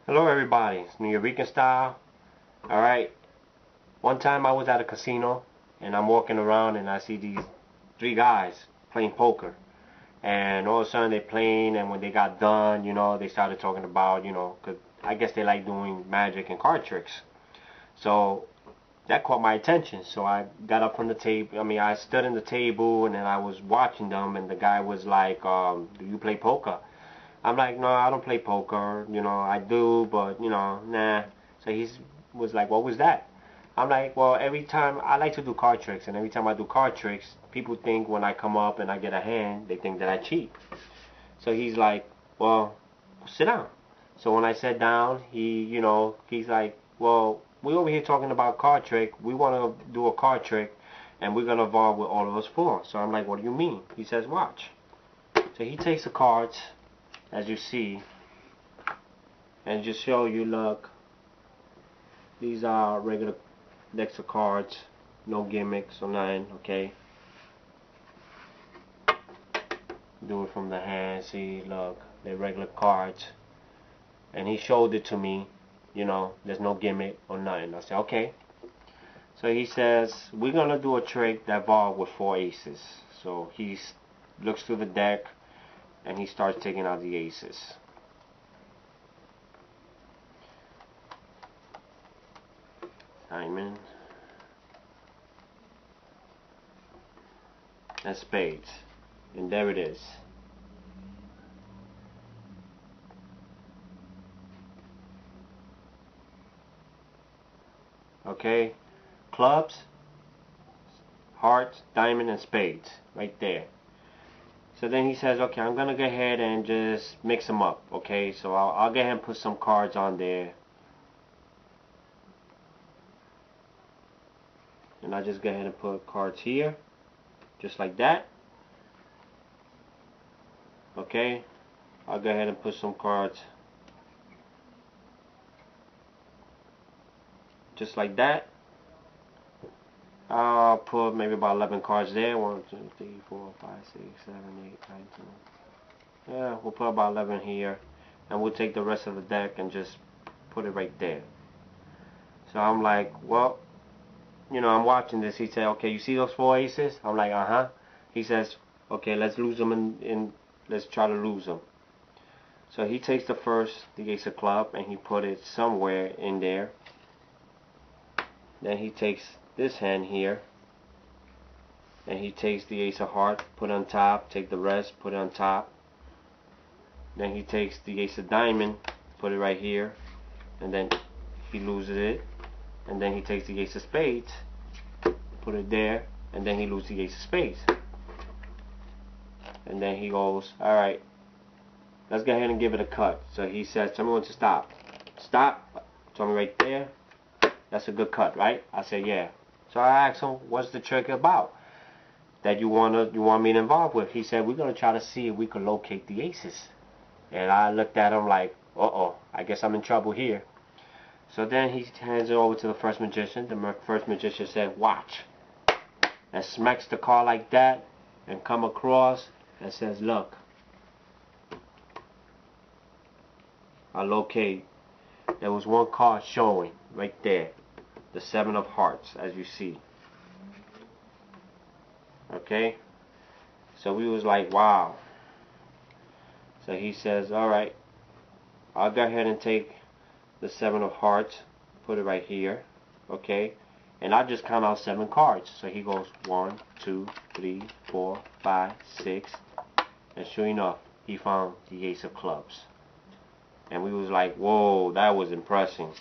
Hello everybody, it's Nyricanstyle. Alright, one time I was at a casino and I'm walking around and I see these three guys playing poker. And all of a sudden they're playing, and when they got done, they started talking about, cause I guess they like doing magic and card tricks. So that caught my attention. So I got up from the table. I stood in the table and then I was watching them, and the guy was like, do you play poker? I'm like, no, I don't play poker. I do, but, nah. So he was like, what was that? I'm like, well, every time I like to do card tricks, and every time I do card tricks, people think when I come up and I get a hand, they think that I cheat. So he's like, well, sit down. So when I sat down, he's like, well, we over here talking about card trick. We want to do a card trick, and we're gonna involve with all of us four. So I'm like, what do you mean? He says, watch. So he takes the cards, as you see, and just show you, look, these are regular decks of cards, no gimmicks or nothing, okay? Do it from the hand, see, look, they're regular cards. And he showed it to me, there's no gimmick or nothing. I said, okay. So he says, we're gonna do a trick that involves with 4 aces. So he looks through the deck and he starts taking out the aces. Diamond and spades, and there it is. Okay, clubs, hearts, diamond, and spades, right there. So then he says, okay, I'm gonna go ahead and just mix them up. Okay, so I'll go ahead and put some cards on there. And I just go ahead and put cards here, just like that. Okay, I'll go ahead and put some cards just like that. I'll put maybe about 11 cards there. 1, 2, 3, 4, 5, 6, 7, 8, 9, 10. Yeah, we'll put about 11 here, and we'll take the rest of the deck and just put it right there. So I'm like, well, I'm watching this. He said, okay, you see those 4 aces? I'm like, uh-huh. He says, okay, let's lose them let's try to lose them. So he takes the ace of club, and he put it somewhere in there. Then he takes this hand here, and he takes the ace of heart, put it on top, take the rest, put it on top. Then he takes the ace of diamond, put it right here, and then he loses it. And then he takes the ace of spades, put it there, and then he loses the ace of spades. And then he goes, alright, let's go ahead and give it a cut. So he says, tell me when to stop. Stop. Tell me right there. That's a good cut, right? I said, yeah. So I asked him, what's the trick about that you want me to involve with? He said, we're gonna try to see if we can locate the aces. And I looked at him like, uh-oh, I guess I'm in trouble here. So then he hands it over to the first magician. The first magician said, watch. And smacks the card like that and come across and says, look, I locate. There was one card showing right there. The 7 of hearts, as you see. Okay? So we was like, wow. So he says, alright, I'll go ahead and take the 7 of hearts, put it right here. Okay? And I just count out 7 cards. So he goes 1, 2, 3, 4, 5, 6. And sure enough, he found the ace of clubs. And we was like, whoa, that was impressive.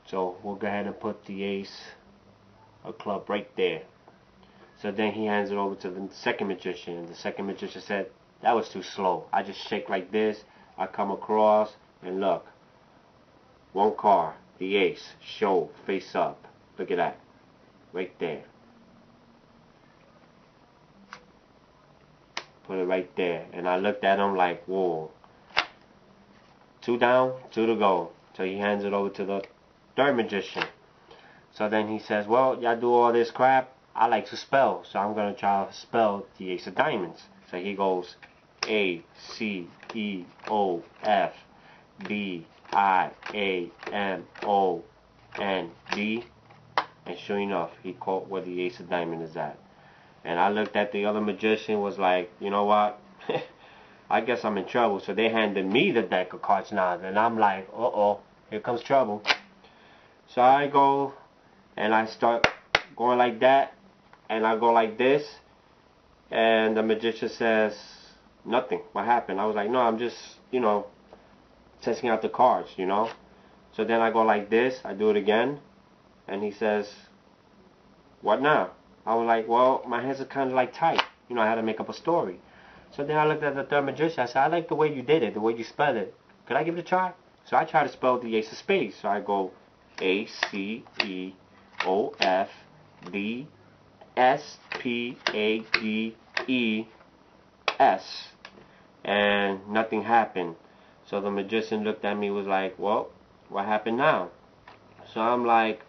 So we'll go ahead and put the ace of club right there. So then he hands it over to the second magician. And the second magician said, that was too slow. I just shake like this. I come across and look. One card, the ace, show, face up. Look at that. Right there. Put it right there. And I looked at him like, whoa. 2 down, 2 to go. So he hands it over to the third magician. So then he says, well, y'all do all this crap. I like to spell. So I'm going to try to spell the ace of diamonds. So he goes A, C, E, O, F. D-I-A-M-O-N-D. And sure enough, he caught where the ace of diamond is at. And I looked at the other magician, was like, you know what? I guess I'm in trouble. So they handed me the deck of cards now. And I'm like, uh-oh, here comes trouble. So I go and I start going like that. And I go like this. And the magician says, nothing. What happened? I was like, no, I'm just, testing out the cards, So then I go like this. I do it again. And he says, what now? I was like, well, my hands are kind of like tight. I had to make up a story. So then I looked at the third magician. I said, I like the way you did it, the way you spelled it. Could I give it a try? So I try to spell the ace of spades. So I go ACEOFDSPADES. And nothing happened. So the magician looked at me, was like, well, what happened now? So I'm like,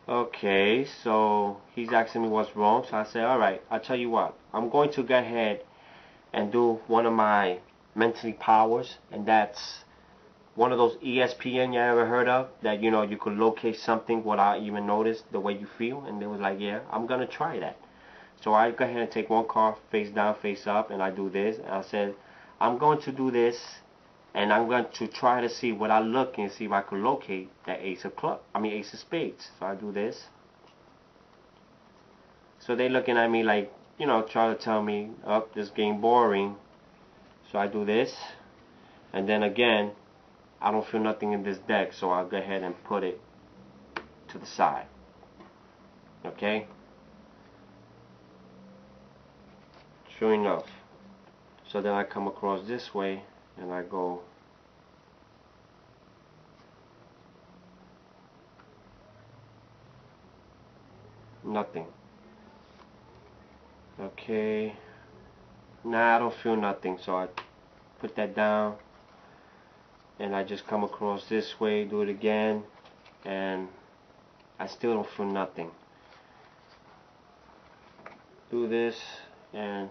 okay, so he's asking me what's wrong. So I say, alright, I'll tell you what. I'm going to go ahead and do one of my mentally powers. And that's one of those ESPN you ever heard of. That, you could locate something without even notice the way you feel. And they was like, yeah, I'm going to try that. So I go ahead and take one card face down, face up. And I do this. And I said, I'm going to do this. And I'm going to try to see, without looking, see if I could locate that ace of spades. So I do this. So they looking at me like, trying to tell me, oh, this game boring. So I do this. And then again, I don't feel nothing in this deck. So I'll go ahead and put it to the side. Okay? Sure enough. So then I come across this way. And I go nothing. Okay. Nah, I don't feel nothing. So I put that down. And I just come across this way, do it again. And I still don't feel nothing. Do this. And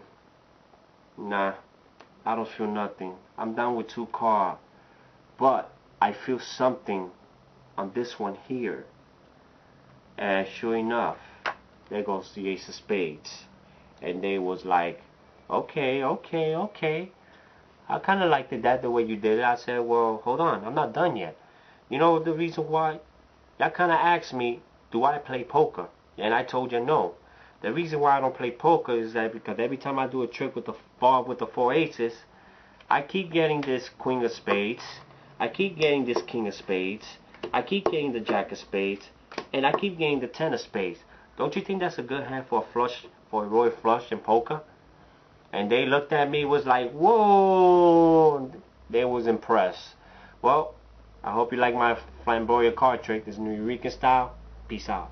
nah. I don't feel nothing. I'm down with 2 cards. But I feel something on this one here. And sure enough, there goes the ace of spades. And they was like, okay. I kind of liked it the way you did it. I said, well, hold on, I'm not done yet. You know the reason why? Y'all kind of asked me, do I play poker? And I told you no. The reason why I don't play poker is that because every time I do a trick with the 4 aces, I keep getting this queen of spades, I keep getting this king of spades, I keep getting the jack of spades, and I keep getting the 10 of spades. Don't you think that's a good hand for a flush, for a royal flush in poker? And they looked at me, was like, whoa! They was impressed. Well, I hope you like my flamboyant card trick. This is Nyricanstyle. Peace out.